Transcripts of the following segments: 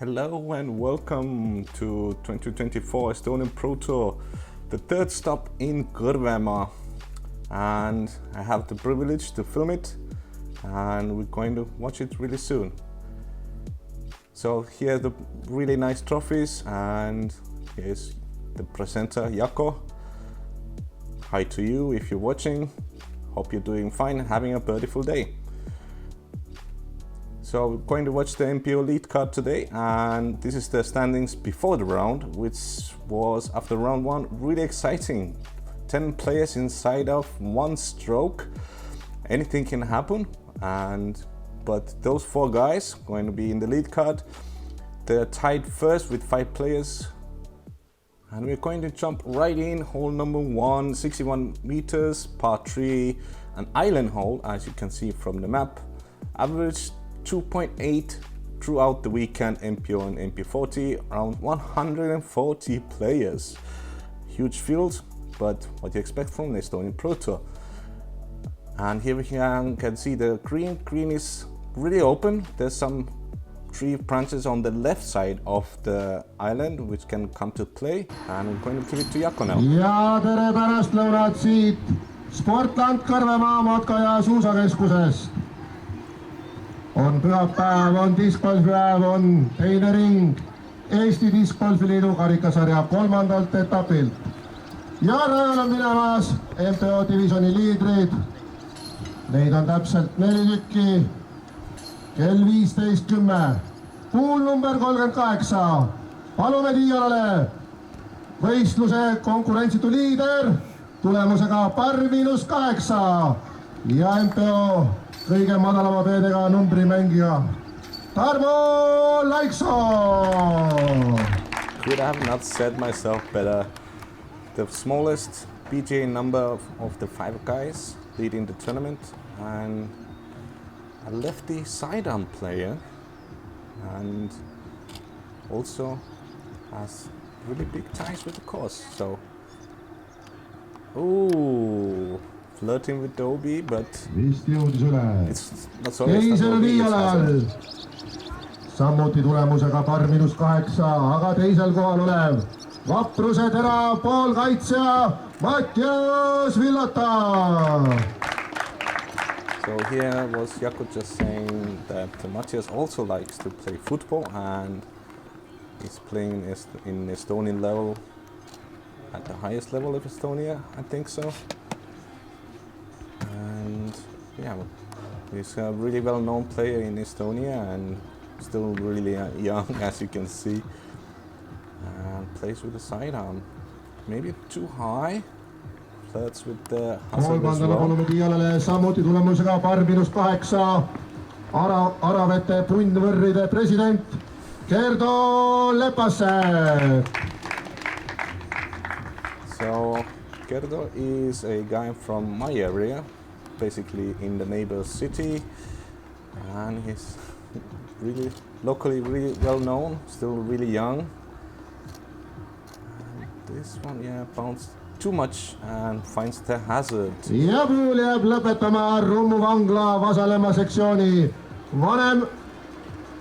Hello and welcome to 2024 Estonian Pro Tour, the third stop in Kõrvemaa, and I have the privilege to film it and we're going to watch it really soon. So here are the really nice trophies and here's the presenter Jako. Hi to you if you're watching, hope you're doing fine and having a beautiful day. So we're going to watch the MPO lead card today, and this is the standings before the round, which was after round one really exciting. 10 players inside of one stroke. Anything can happen, but those 4 guys going to be in the lead card. They're tied first with 5 players, and we're going to jump right in. Hole number 1, 61 meters, par 3, an island hole, as you can see from the map. Average 2.8 throughout the weekend, MPO and MP40, around 140 players. Huge field, but what you expect from the Estonian Pro Tour. And here we can see the green. Green is really open. There's some tree branches on the left side of the island which can come to play, and I'm going to give it to Jako now. Ja tere pärastlõunat siit Sportland Kõrvemaa matka- ja suusakeskusest. On pühapäev, on discgolfipäev, on teine ring Eesti Discgolfi Liidu karikasarja 3. etapilt. Ja rajal on minemas MPO divisjoni liidrid. Neid on täpselt 4 tükki. Kell 15:10. Kuul number 38. Palume Tiialale võistluse konkurentsitu liider tulemusega par -8 ja MPO kõige madalama peedega numbrimängija Tarmo LAIKSOO. Could I have not said myself better? The smallest PGA number of the 5 guys leading the tournament, and a lefty sidearm player, and also has really big ties with the course. So, ooh, flirting with the OB, but Vist jõudis üle. it's not so. Teisel viialal samuti tulemusega par -8, aga teisel kohal olev vapruse terav poolkaitsja Mattias VILLOTA. So here was Jako just saying that Matthias also likes to play football, and he's playing in Estonian level, at the highest level of Estonia, I think so. And yeah, he's a really well-known player in Estonia and still really young, as you can see, and plays with the sidearm. Maybe too high. Flirts with the hustle as Kolmandale well. palume Tiialale samuti tulemusega par -8 Aravete punnvõrride president Gerdo LEPASEPP. So Gerdo is a guy from my area, basically in the neighbor city, and he's really locally really well known, still really young. And this one, yeah, bounced too much and finds the hazard. Ja puul jääb lõpetama Rummu vangla Vasalemma sektsiooni vanem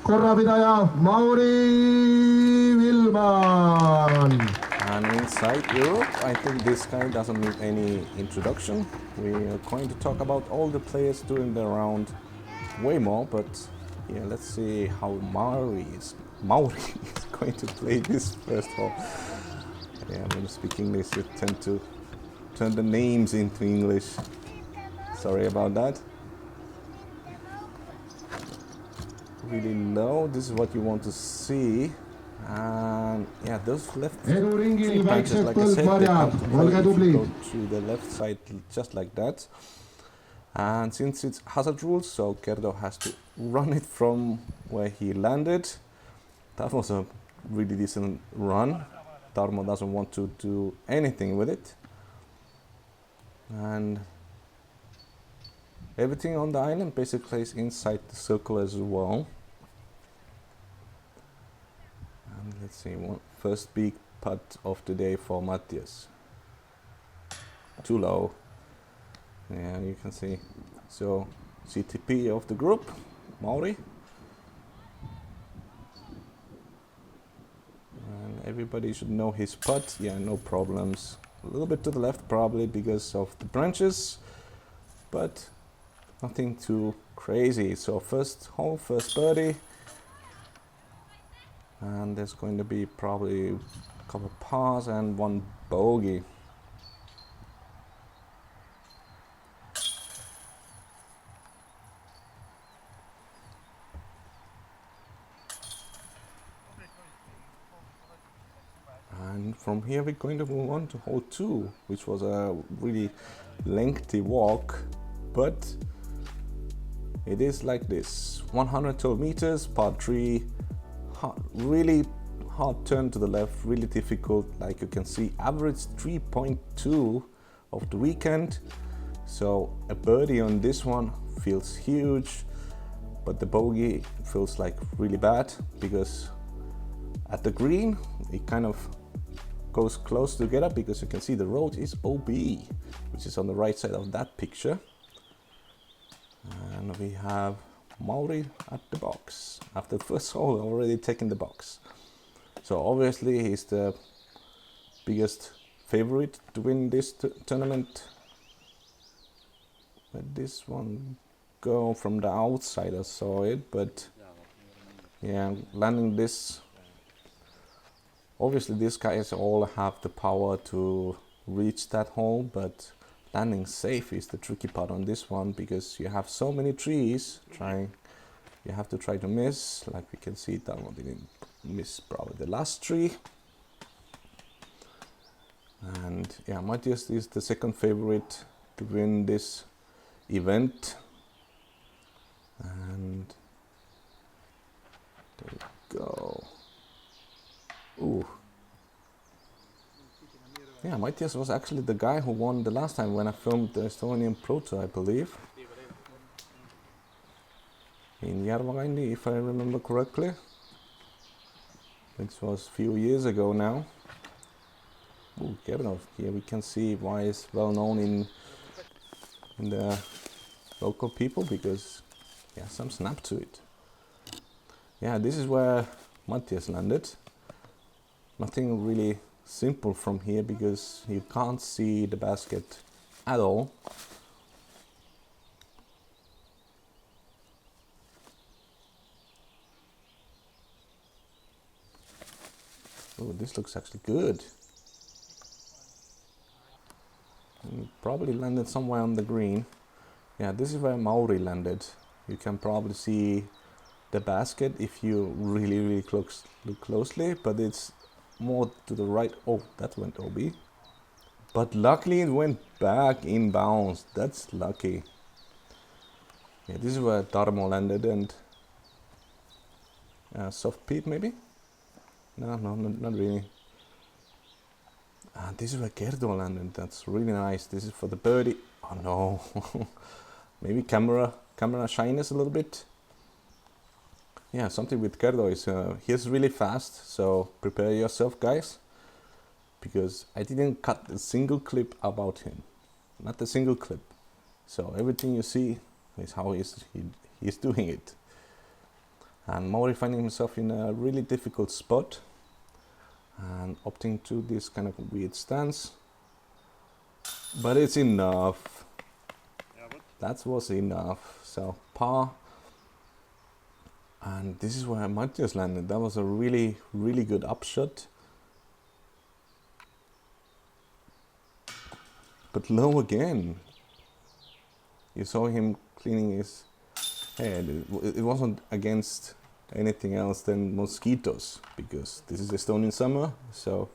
korrapidaja Mauri VILLMANN. And inside Europe, I think this guy doesn't need any introduction. We are going to talk about all the players during the round way more, but yeah, let's see how Mauri is going to play this first hole. Yeah, when you speak English, you tend to turn the names into English. Sorry about that. Really low, this is what you want to see. And yeah, those left Eduringil branches, väiksed like I said, they põldmarjad, come to play olge if you tublid. go to the left side just like that. And since it's hazard rules, so Gerdo has to run it from where he landed. That was a really decent run. Tarmo doesn't want to do anything with it. And everything on the island basically is inside the circle as well. And let's see, first big putt of the day for Matthias. Too low. Yeah, you can see. So CTP of the group, Mauri. Everybody should know his putt. Yeah, no problems. A little bit to the left probably because of the branches, but nothing too crazy. So first hole, first birdie. And there's going to be probably a couple of pars and one bogey. And from here we're going to move on to hole 2, which was a really lengthy walk, but it is like this: 112 meters, par 3, really hard turn to the left, really difficult. Like you can see, average 3.2 of the weekend. So a birdie on this one feels huge, but the bogey feels like really bad because at the green it kind of goes close together because you can see the road is OB, which is on the right side of that picture. And we have Mauri at the box after the first hole, already taking the box. So obviously he's the biggest favorite to win this tournament. Let this one go from the outside, I saw it, but yeah, landing this. Obviously these guys all have the power to reach that hole, but landing safe is the tricky part on this one because you have so many trees. You have to try to miss. Like we can see, that one didn't miss probably the last tree. And yeah, Matthias is the second favorite to win this event. And there we go. Ooh. Yeah, Matthias was actually the guy who won the last time when I filmed the Estonian Pro Tour, I believe. In Järvakandi, if I remember correctly. It was a few years ago now. Ooh, Gernov. Here we can see why it's well known in the local people, because yeah, some snap to it. Yeah, this is where Matthias landed. Nothing really simple from here because you can't see the basket at all. Oh, this looks actually good. He probably landed somewhere on the green. Yeah, this is where Mauri landed. You can probably see the basket if you really look closely, but it's more to the right. Oh, that went OB. But luckily it went back in bounds. That's lucky. Yeah, this is where Tarmo landed, and soft peat maybe? No, not really. This is where Gerdo landed. That's really nice. This is for the birdie. Oh no. Maybe camera shyness a little bit. Yeah, something with Gerdo is he's really fast, so prepare yourself, guys, because I didn't cut a single clip about him, not a single clip. So everything you see is how he's doing it. And Mauri finding himself in a really difficult spot and opting to this kind of weird stance, but it's enough. That was enough. So par. And this is where Matthias landed. That was a really good upshot. But low again. You saw him cleaning his head. It wasn't against anything else than mosquitoes, because this is Estonian summer, so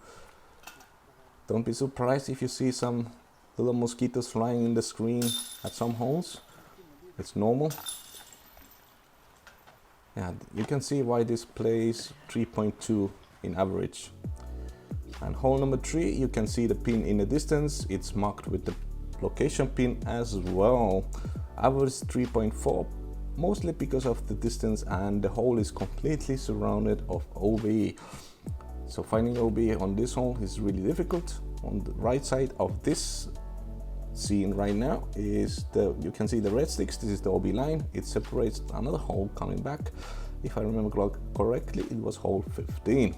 don't be surprised if you see some little mosquitoes flying in the screen at some holes. It's normal. Yeah, you can see why this plays 3.2 in average. And hole number 3, you can see the pin in the distance. It's marked with the location pin as well. Average 3.4, mostly because of the distance, and the hole is completely surrounded of OB. So finding OB on this hole is really difficult. On the right side of this scene right now is you can see the red sticks. This is the OB line. It separates another hole coming back. If I remember correctly, it was hole 15.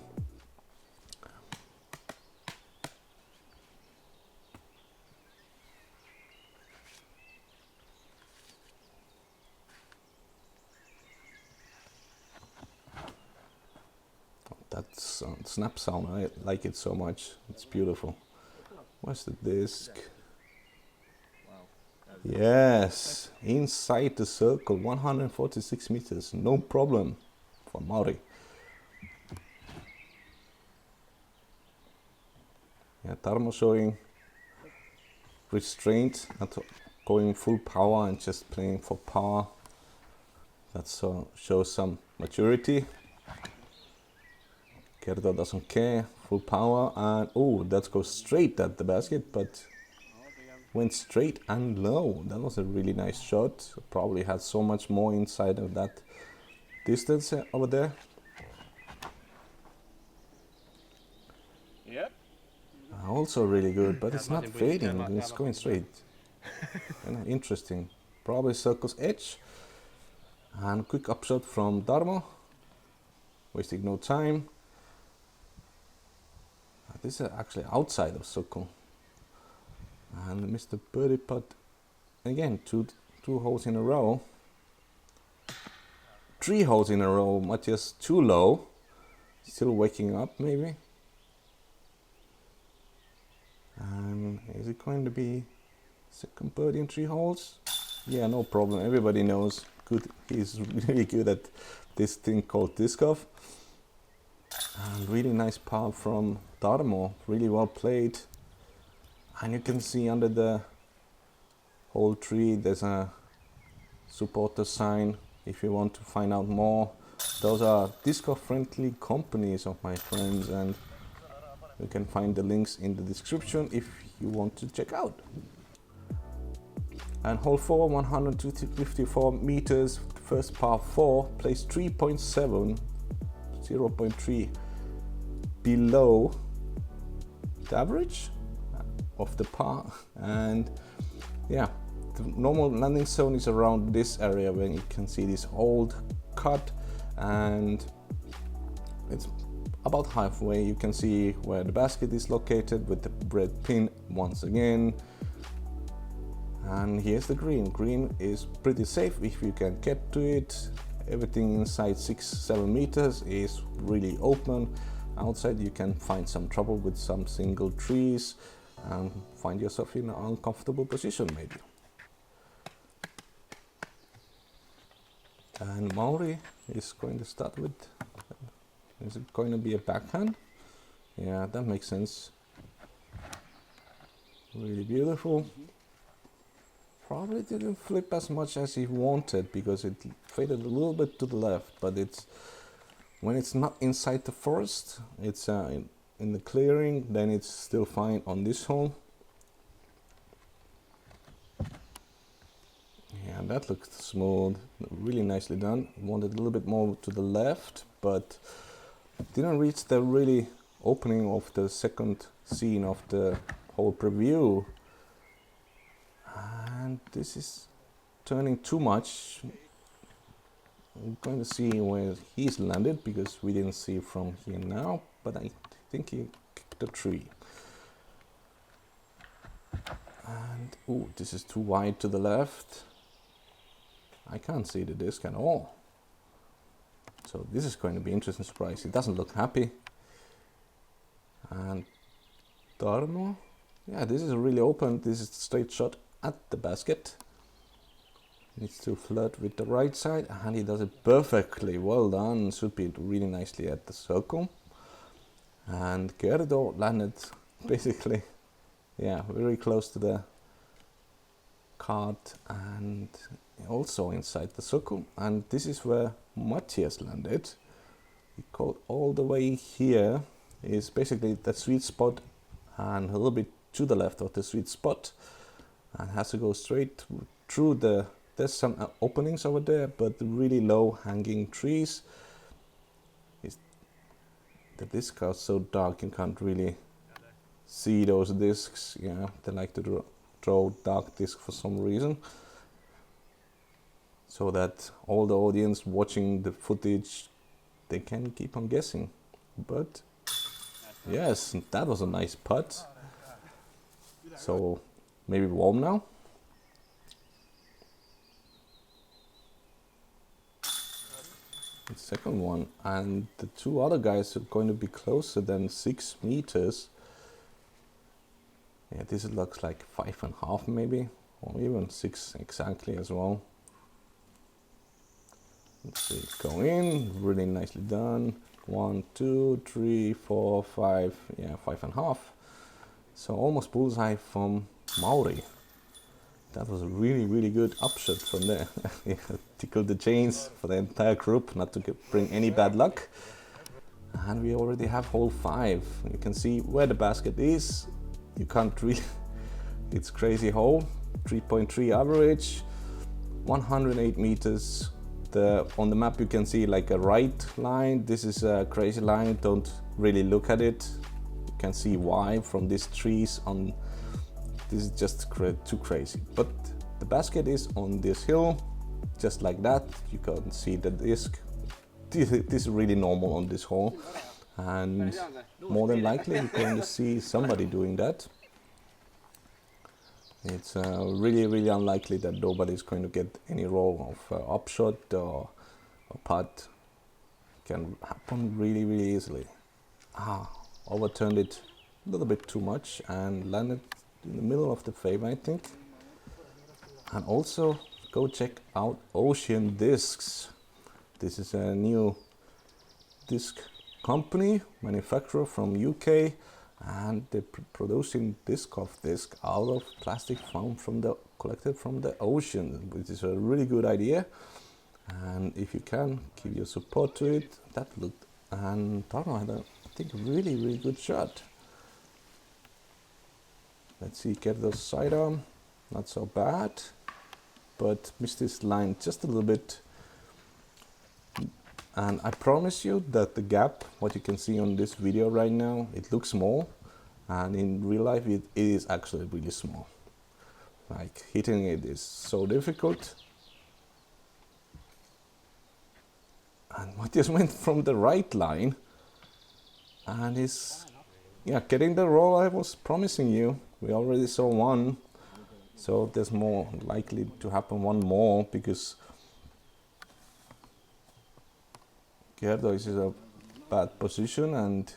snap sound. I like it so much. It's beautiful. Where's the disc? Yes, inside the circle, 146 meters, no problem for Mauri. Yeah, Tarmo showing restraint, not going full power and just playing for power. That shows some maturity. Kerdo doesn't care, full power, and oh, that goes straight at the basket, but went straight and low. That was a really nice shot. Probably had so much more inside of that distance over there. Yep. Also really good, but it's not fading, it's going straight. Interesting. Probably circle's edge. And quick upshot from Tarmo. Wasting no time. This is actually outside of circle. And Mr. Birdie putt again, two holes in a row. 3 holes in a row. Matthias too low. Still waking up maybe. And is it going to be second birdie in 3 holes? Yeah, no problem. Everybody knows good. He's really good at this thing called disc golf. And really nice par from Tarmo. Really well played. And you can see under the whole tree there's a supporter sign if you want to find out more. Those are disc golf friendly companies of my friends, and you can find the links in the description if you want to check out. And hole 4, 154 meters, first par 4, plays 3.7, 0.3 below the average of the par. And yeah, the normal landing zone is around this area when you can see this old cut, and it's about halfway. You can see where the basket is located with the red pin once again. And here's the green. Green is pretty safe if you can get to it. Everything inside 6-7 meters is really open. Outside you can find some trouble with some single trees and find yourself in an uncomfortable position maybe. And Mauri is going to start with, is it going to be a backhand? Yeah, that makes sense. Really beautiful. Probably didn't flip as much as he wanted because it faded a little bit to the left, but it's when it's not inside the forest, it's in the clearing, then it's still fine on this hole. Yeah, that looked smooth, really nicely done. Wanted a little bit more to the left, but didn't reach the really opening of the second scene of the whole preview. And this is turning too much. I'm going to see where he's landed because we didn't see from here now, but I think he kicked the tree. And oh, this is too wide to the left. I can't see the disc at all. So this is going to be an interesting surprise. He doesn't look happy. And Tarmo, yeah, this is really open. This is a straight shot at the basket. Needs to flirt with the right side, and he does it perfectly. Well done. Should be really nicely at the circle. And Gerdo landed basically, yeah, very close to the card and also inside the circle. And this is where Matthias landed. He called all the way here is basically the sweet spot and a little bit to the left of the sweet spot, and has to go straight through the, there's some openings over there, but really low hanging trees. The discs are so dark you can't really see those discs. Yeah, they like to draw dark discs for some reason, so that all the audience watching the footage, they can keep on guessing. But yes, that was a nice putt. So maybe warm now. the second one, and the two other guys are going to be closer than 6 meters. Yeah, this looks like 5.5 maybe, or even 6 exactly as well. Let's see, go in, really nicely done. 1, 2, 3, 4, 5, yeah, 5.5. So almost bullseye from Mauri. That was a really good upshot from there. Yeah, tickled the chains for the entire group, not to bring any bad luck. And we already have hole 5. You can see where the basket is. You can't really, it's crazy hole. 3.3 average, 108 meters. On the map you can see like a right line. This is a crazy line, don't really look at it. You can see why from these trees on. This is just too crazy. But the basket is on this hill, just like that. You can see the disc. This is really normal on this hole. And more than likely you're going to see somebody doing that. It's really unlikely that nobody's going to get any roll of upshot or putt. Can happen really easily. Overturned it a little bit too much and landed in the middle of the fairway, I think. And also go check out Ocean Discs. This is a new disc company, manufacturer from UK, and they're producing disc golf disc out of plastic found collected from the ocean, which is a really good idea. And if you can give your support to it, that looked, and Tarmo had I think really good shot. Let's see, get those sidearm, not so bad, but missed this line just a little bit. And I promise you that the gap, what you can see on this video right now, it looks small, and in real life it is actually really small. Like hitting it is so difficult. And what just went from the right line, and is, yeah, getting the roll I was promising you. We already saw one, so there's more likely to happen one more, because Gerdo is in a bad position and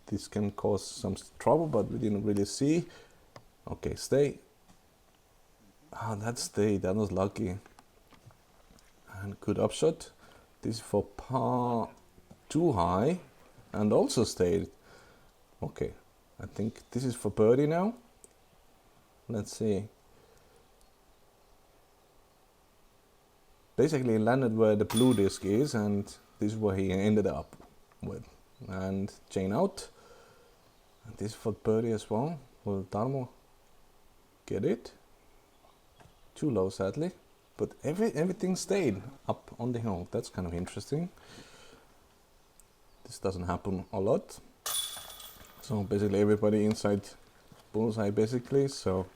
this can cause some trouble, but we didn't really see. Okay, stay. That stayed, that was lucky. And good upshot. This is for par too high and also stayed. Okay, I think this is for birdie now. Let's see. Basically he landed where the blue disc is, and this is where he ended up with. And chain out. And this is for birdie as well. Will Tarmo get it? Too low sadly. But everything stayed up on the hill. That's kind of interesting. This doesn't happen a lot. So basically everybody inside bullseye basically. So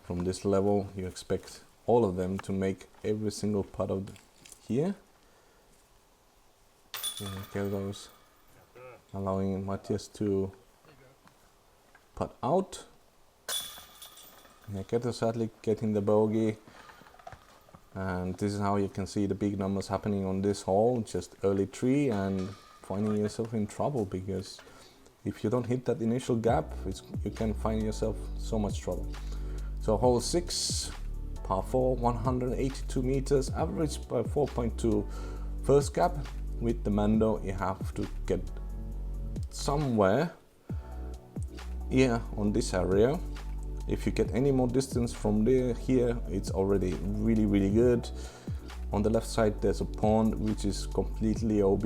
from this level you expect all of them to make every single putt of here. Okay, those allowing Matthias to putt out. Keto sadly getting the bogey. And this is how you can see the big numbers happening on this hole, just early tree, and finding yourself in trouble, because if you don't hit that initial gap, you can find yourself so much trouble. So hole 6, par 4, 182 meters, average by 4.2. First gap with the Mando, you have to get somewhere here on this area. If you get any more distance from here, it's already really good. On the left side there's a pond which is completely OB.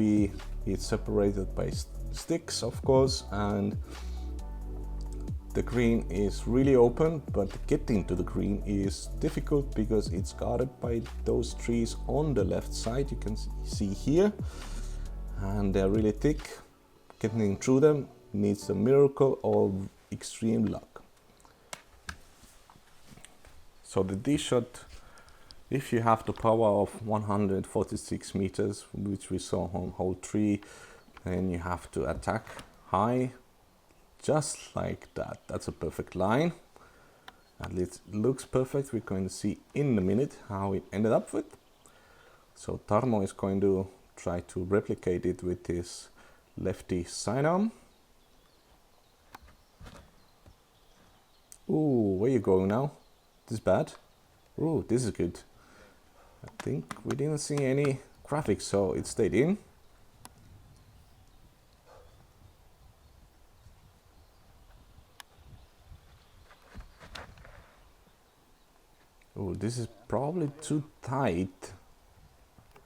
It's separated by sticks, of course, and the green is really open, but getting to the green is difficult because it's guarded by those trees on the left side. You can see here, and they're really thick. Getting through them needs a miracle or extreme luck. So the D shot, if you have the power of 146 meters, which we saw on hole 3, then you have to attack high, just like that. That's a perfect line. At least it looks perfect. We're going to see in a minute how it ended up with. So Tarmo is going to try to replicate it with his lefty sidearm. Ooh, where you going now? This is bad. Ooh, this is good. I think we didn't see any graphics, so it stayed in. Oh, this is probably too tight.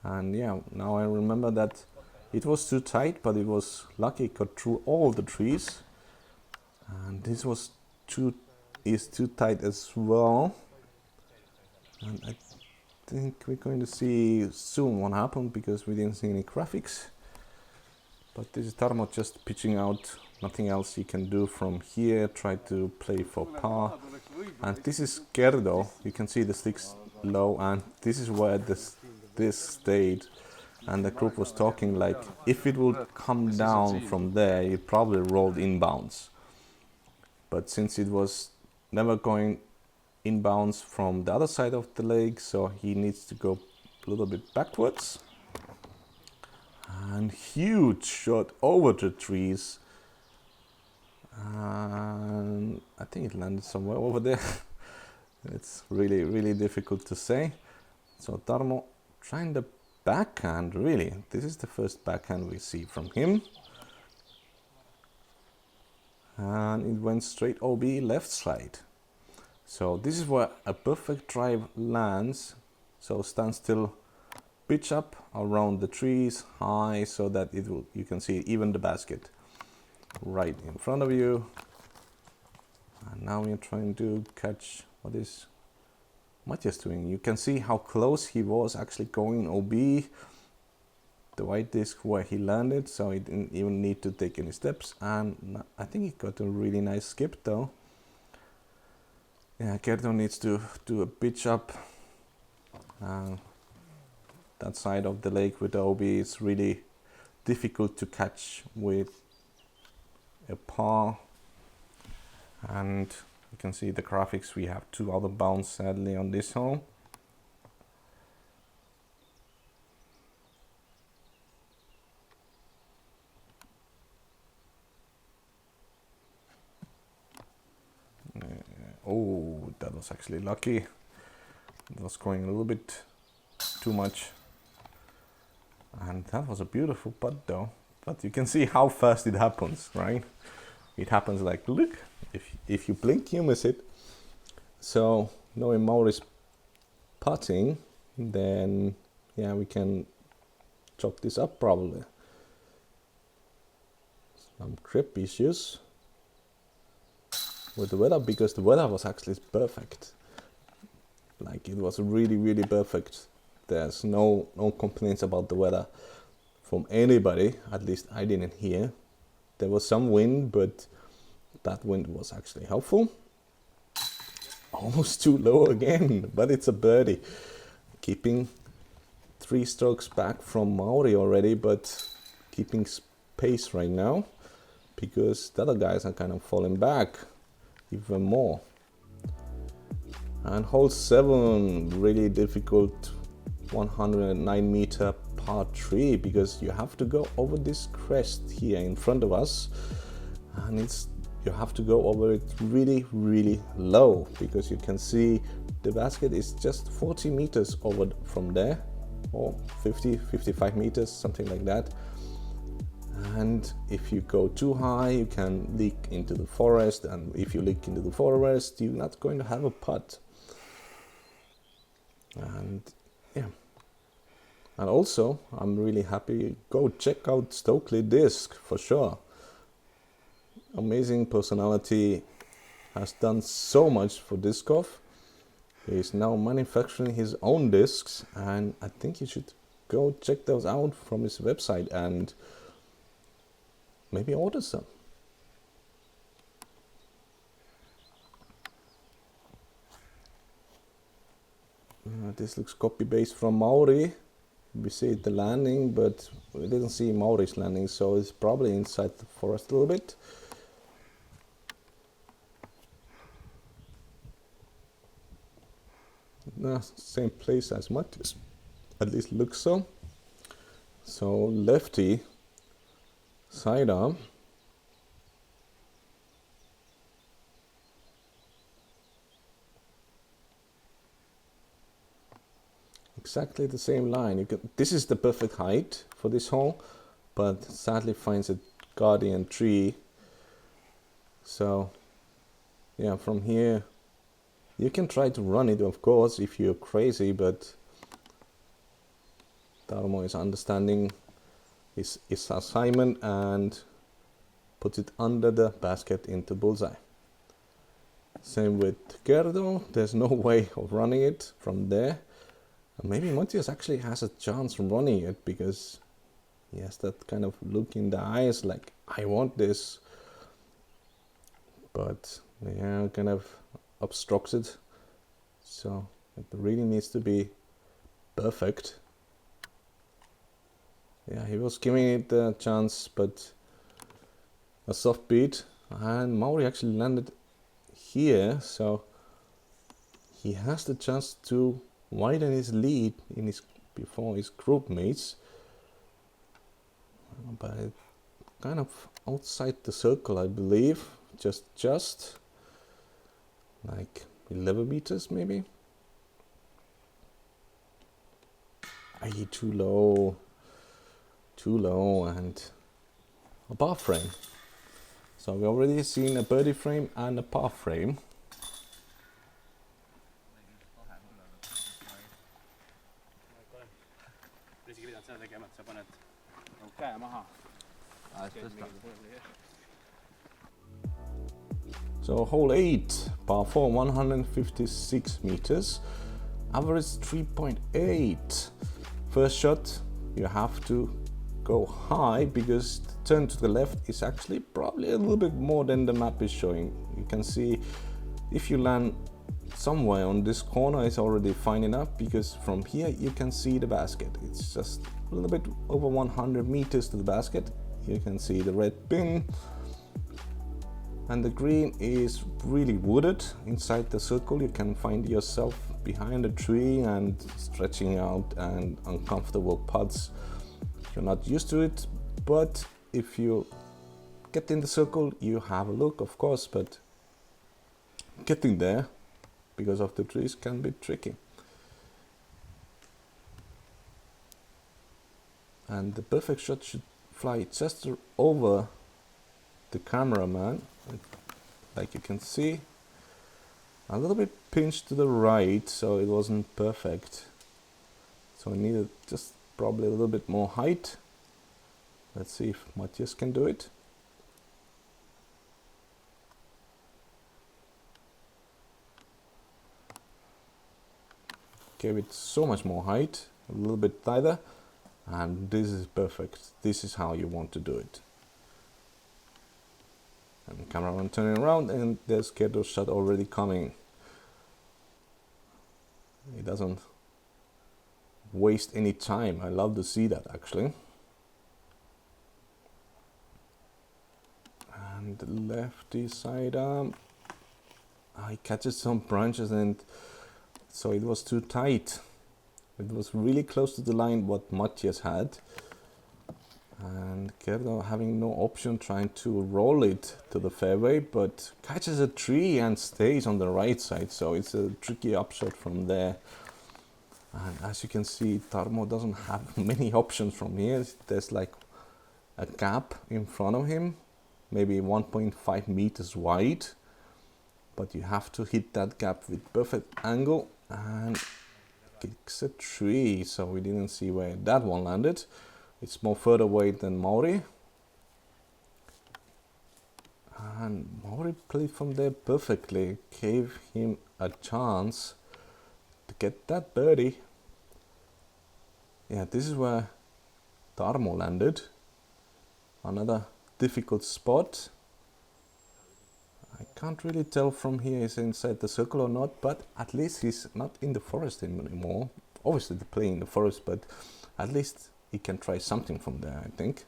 And yeah, now I remember that it was too tight, but it was lucky it got through all the trees. And this was too tight as well. And I think we're going to see soon what happened because we didn't see any graphics. But this is Tarmo just pitching out, nothing else he can do from here, try to play for par. And this is Gerdo, you can see the sticks low, and this is where this stayed. And the group was talking like, if it would come down from there, it probably rolled inbounds. But since it was never going inbounds from the other side of the lake, so he needs to go a little bit backwards. And huge shot over the trees. And I think it landed somewhere over there. It's really, really difficult to say. So Tarmo trying the backhand, really. This is the first backhand we see from him. And it went straight OB left side. So this is where a perfect drive lands. So stand still, pitch up around the trees high so that you can see even the basket right in front of you. And now we're trying to catch what is Matthias doing. You can see how close he was actually going OB, the white disc where he landed, so he didn't even need to take any steps. And I think he got a really nice skip though. Yeah, Gerdo needs to do a pitch up. That side of the lake with the OB is really difficult to catch with a par. And you can see the graphics, we have two other bounds sadly on this hole. Oh, that was actually lucky. It was going a little bit too much. And that was a beautiful putt though. But you can see how fast it happens, right? It happens like, look, if you blink, you miss it. So knowing Mauri's putting, then yeah, we can chop this up probably. Some grip issues with the weather, because the weather was actually perfect. Like it was really, really perfect. There's no complaints about the weather from anybody, at least I didn't hear. There was some wind, but that wind was actually helpful. Almost too low again, but it's a birdie. Keeping 3 strokes back from Mauri already, but keeping pace right now because the other guys are kind of falling back even more. And hole 7, really difficult 109 meter par 3, because you have to go over this crest here in front of us, and you have to go over it really, really low, because you can see the basket is just 40 meters over from there, or 55 meters, something like that. And if you go too high, you can leak into the forest, and if you leak into the forest, you're not going to have a putt. And yeah, and also I'm really happy. Go check out Stokely Disc for sure. Amazing personality, has done so much for disc golf. He's now manufacturing his own discs, and I think you should go check those out from his website and maybe order some. This looks copy-paste from Mauri. We see the landing, but we didn't see Mauri's landing, so it's probably inside the forest a little bit. Same place as Matthias, at least looks so. So lefty, side arm. Exactly the same line. This is the perfect height for this hole, but sadly finds a guardian tree. So yeah, from here you can try to run it, of course, if you're crazy, but Tarmo is understanding his assignment and puts it under the basket into bullseye. Same with Gerdo, there's no way of running it from there. Maybe Matthias actually has a chance from running it, because he has that kind of look in the eyes like, I want this. But yeah, kind of obstructs it. So it really needs to be perfect. Yeah, he was giving it a chance, but a soft beat. And Mauri actually landed here, so he has the chance to widen his lead in before his group mates, but kind of outside the circle, I believe, just like 11 meters maybe. Too low, and a par frame. So we already seen a birdie frame and a par frame. So hole 8, par 4, 156 meters, average 3.8. First shot, you have to go high, because the turn to the left is actually probably a little bit more than the map is showing. You can see if you land somewhere on this corner, it's already fine enough, because from here you can see the basket. It's just a little bit over 100 meters to the basket. You can see the red pin, and the green is really wooded. Inside the circle you can find yourself behind a tree and stretching out and uncomfortable putts. You're not used to it, but if you get in the circle you have a look, of course, but getting there because of the trees can be tricky. And the perfect shot should fly just over the cameraman, like you can see, a little bit pinched to the right, so it wasn't perfect. So I needed just probably a little bit more height. Let's see if Matthias can do it. Gave it so much more height, a little bit tighter, and this is perfect. This is how you want to do it. And the cameraman turning around, and there's Gerdo's shot already coming. He doesn't waste any time. I love to see that, actually. And the lefty side arm, he catches some branches, and so it was too tight. It was really close to the line what Matthias had, and Gerdo having no option, trying to roll it to the fairway, but catches a tree and stays on the right side, so it's a tricky upshot from there. And as you can see, Tarmo doesn't have many options from here. There's like a gap in front of him, maybe 1.5 meters wide, but you have to hit that gap with perfect angle, and kicks a tree, so we didn't see where that one landed. It's more further away than Mauri, and Mauri played from there perfectly, gave him a chance to get that birdie. Yeah, this is where Tarmo landed. Another difficult spot. I can't really tell from here is inside the circle or not, but at least he's not in the forest anymore. Obviously they're playing in the forest, but at least he can try something from there, I think.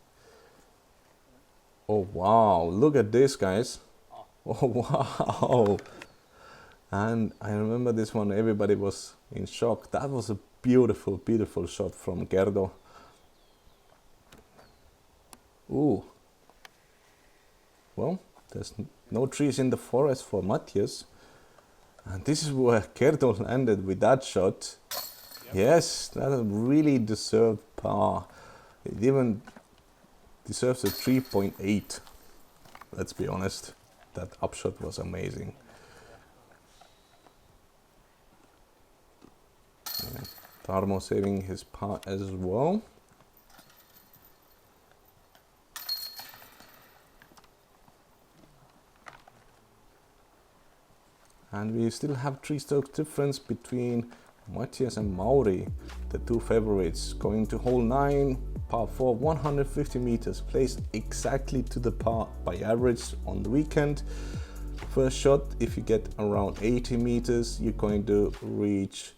Oh wow, look at this, guys. Oh wow. And I remember this one, everybody was in shock. That was a beautiful, beautiful shot from Gerdo. Ooh. Well, there's no trees in the forest for Matthias. And this is where Kerdo landed with that shot. Yep. Yes, that really deserved par. It even deserves a 3.8. Let's be honest. That upshot was amazing. Yeah. Tarmo saving his par as well. And we still have 3-stroke difference between Matthias and Mauri, the two favorites, going to hole 9, par 4, 150 meters, placed exactly to the par by average on the weekend. First shot, if you get around 80 meters, you're going to reach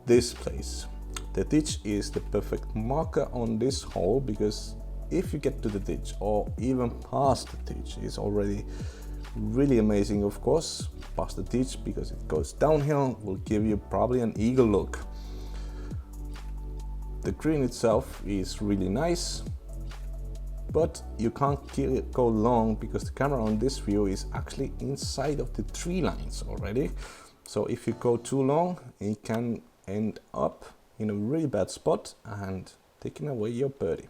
this place. The ditch is the perfect marker on this hole, because if you get to the ditch or even past the ditch, it's already really amazing. Of course, past the ditch, because it goes downhill, will give you probably an eagle look. The green itself is really nice, but you can't go long because the camera on this view is actually inside of the tree lines already. So if you go too long, it can end up in a really bad spot and taking away your birdie.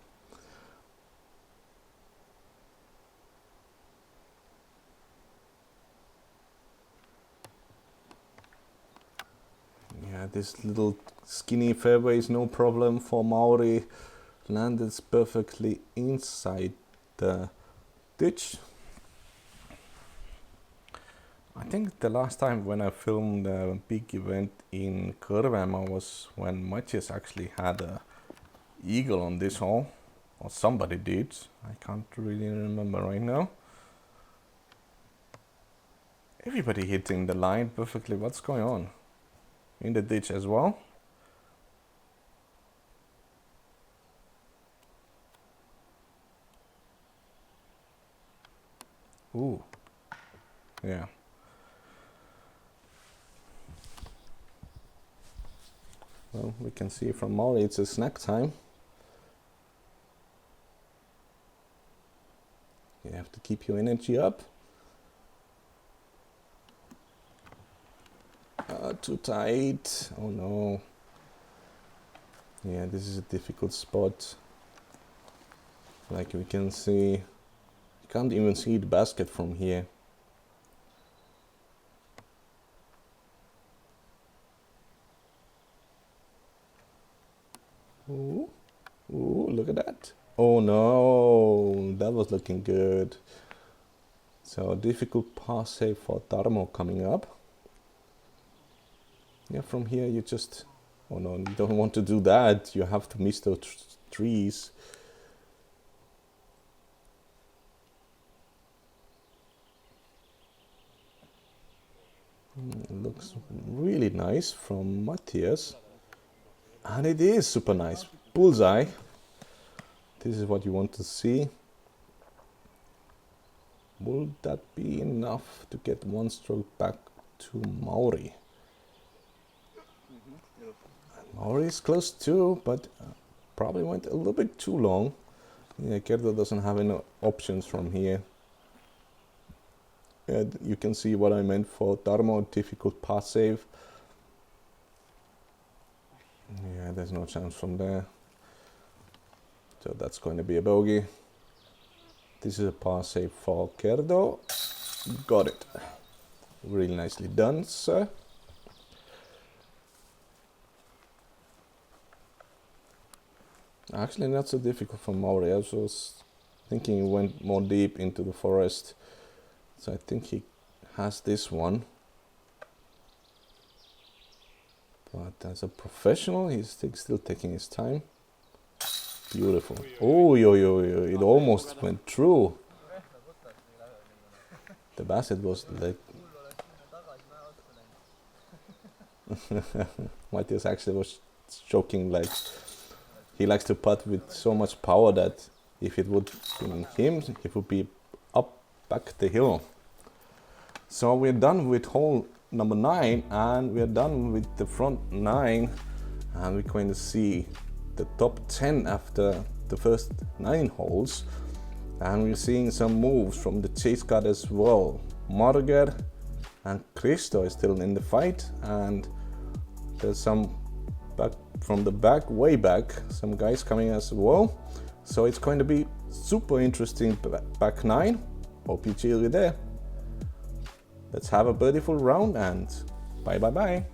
Yeah, this little skinny fairway is no problem for Mauri. Landed perfectly inside the ditch. I think the last time when I filmed a big event in Kõrvemaa was when Matthias actually had a eagle on this hole, or somebody did. I can't really remember right now. Everybody hitting the line perfectly. What's going on? In the ditch as well. Ooh, yeah. Well, we can see from Mauri it's a snack time. You have to keep your energy up. Too tight. Oh no. Yeah, this is a difficult spot. Like we can see, you can't even see the basket from here. Ooh, ooh, look at that. Oh no, that was looking good. So difficult par save for Tarmo coming up. Yeah, from here you just, oh no, you don't want to do that. You have to miss those trees. It looks really nice from Matthias. And it is super nice. Bullseye. This is what you want to see. Will that be enough to get one stroke back to Mauri? Mauri is close too, but probably went a little bit too long. Yeah, Kerdo doesn't have any options from here. Yeah, you can see what I meant for Tarmo, difficult par save. Yeah, there's no chance from there. So that's going to be a bogey. This is a par save for Kerdo. Got it. Really nicely done, sir. Actually not so difficult for Mauri. I was thinking he went more deep into the forest. So I think he has this one. But as a professional, he's still taking his time. Beautiful. Oh, it almost went through. The basket was like... Matthias actually was joking, like he likes to putt with so much power that if it would be him, it would be up back the hill. So we're done with hole number 9 and we're done with the front 9, and we're going to see the top 10 after the first 9 holes. And we're seeing some moves from the chase card as well. Marger and Kristo is still in the fight, and there's some back from the back, way back, some guys coming as well. So it's going to be super interesting back nine. Hope you cheer you there. Let's have a beautiful round, and bye.